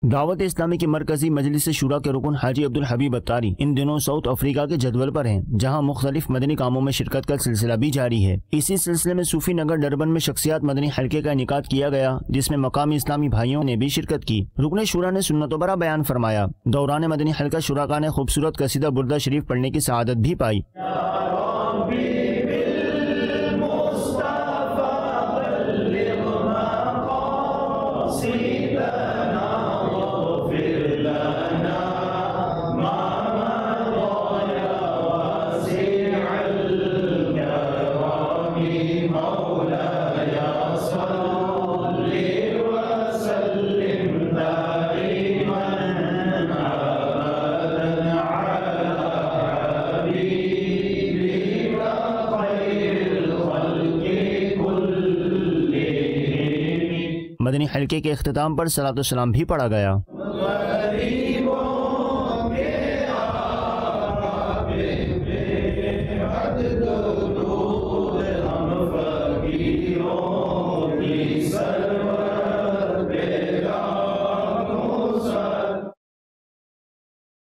دعوت اسلامی کی مرکزی مجلس شورا کے رکن حاجی عبدالحبیب اتاری ان دنوں ساؤتھ افریقہ کے جدول پر ہیں، جہاں مختلف مدنی کاموں میں شرکت کا سلسلہ بھی جاری ہے۔ اسی سلسلے میں صوفی نگر ڈربن میں شخصیات مدنی حلقے کا انعقاد کیا گیا، جس میں مقامی اسلامی بھائیوں نے بھی شرکت کی۔ رکن شورا نے سنت و برا بیان فرمایا۔ دوران مدنی حلقہ شرکاء نے خوبصورت قصیدہ بردہ شریف پڑھنے کی سعادت بھی پائی۔ مدنی حلقے کے اختتام پر صلاۃ و سلام بھی پڑھا گیا۔